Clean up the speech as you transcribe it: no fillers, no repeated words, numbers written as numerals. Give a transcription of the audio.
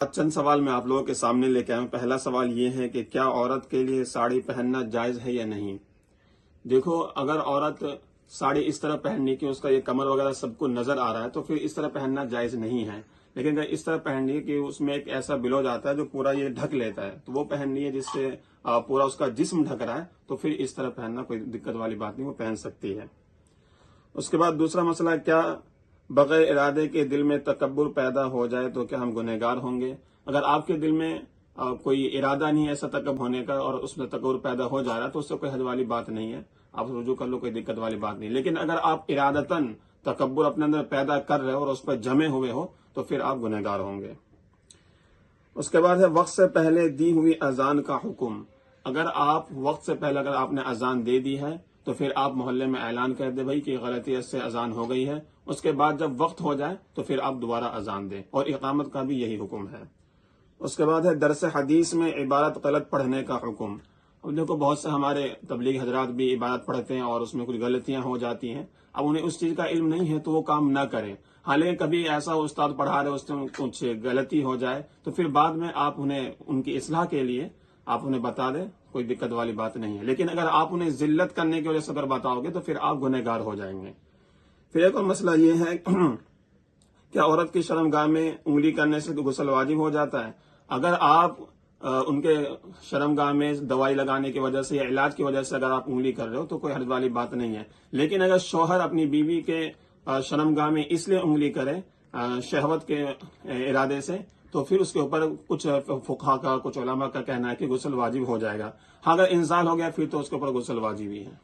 چند سوال میں آپ لوگوں کے سامنے لے کے آیا ہوں۔ پہلا سوال یہ ہے کہ کیا عورت کے لیے ساڑی پہننا جائز ہے یا نہیں؟ دیکھو، اگر عورت ساڑی اس طرح پہننی کہ اس کا یہ کمر وغیرہ سب کو نظر آ رہا ہے تو پھر اس طرح پہننا جائز نہیں ہے، لیکن اگر اس طرح پہننی کہ اس میں ایک ایسا بلوز آتا ہے جو پورا یہ ڈھک لیتا ہے تو وہ پہننی ہے، جس سے پورا اس کا جسم ڈھک رہا ہے، تو پھر اس طرح پہننا کوئی دقت والی بات نہیں، وہ پہن سکتی ہے۔ اس کے بعد دوسرا مسئلہ، کیا بغیر ارادے کے دل میں تکبر پیدا ہو جائے تو کیا ہم گنہگار ہوں گے؟ اگر آپ کے دل میں کوئی ارادہ نہیں ہے ایسا تکبر ہونے کا اور اس میں تکبر پیدا ہو جا رہا ہے تو اس سے کوئی حد والی بات نہیں ہے، آپ رجوع کر لو، کوئی دقت والی بات نہیں۔ لیکن اگر آپ ارادتاً تکبر اپنے اندر پیدا کر رہے ہو اور اس پر جمے ہوئے ہو تو پھر آپ گنہگار ہوں گے۔ اس کے بعد ہے وقت سے پہلے دی ہوئی اذان کا حکم۔ اگر آپ وقت سے پہلے اگر آپ نے اذان دے دی ہے تو پھر آپ محلے میں اعلان کر دیں بھائی کہ غلطی سے اذان ہو گئی ہے، اس کے بعد جب وقت ہو جائے تو پھر آپ دوبارہ اذان دیں، اور اقامت کا بھی یہی حکم ہے۔ اس کے بعد ہے درس حدیث میں عبارت غلط پڑھنے کا حکم۔ اب دیکھو، بہت سے ہمارے تبلیغ حضرات بھی عبارت پڑھتے ہیں اور اس میں کچھ غلطیاں ہو جاتی ہیں، اب انہیں اس چیز کا علم نہیں ہے تو وہ کام نہ کریں۔ حالانکہ کبھی ایسا استاد پڑھا رہے اس میں کچھ غلطی ہو جائے تو پھر بعد میں آپ انہیں ان کی اصلاح کے لیے آپ انہیں بتا دیں، کوئی دقت والی بات نہیں ہے۔ لیکن اگر آپ انہیں ذلت کرنے کی وجہ سے اگر بتاؤ گے تو پھر آپ گنہگار ہو جائیں گے۔ پھر ایک اور مسئلہ یہ ہے کہ عورت کی شرمگاہ میں انگلی کرنے سے غسل واجب ہو جاتا ہے۔ اگر آپ ان کے شرمگاہ میں دوائی لگانے کی وجہ سے یا علاج کی وجہ سے اگر آپ انگلی کر رہے ہو تو کوئی حرج والی بات نہیں ہے، لیکن اگر شوہر اپنی بیوی کے شرمگاہ میں اس لیے انگلی کرے شہوت کے ارادے سے تو پھر اس کے اوپر کچھ فقہا کا، کچھ علماء کا کہنا ہے کہ غسل واجب ہو جائے گا۔ ہاں، اگر انزال ہو گیا پھر تو اس کے اوپر غسل واجب ہی ہے۔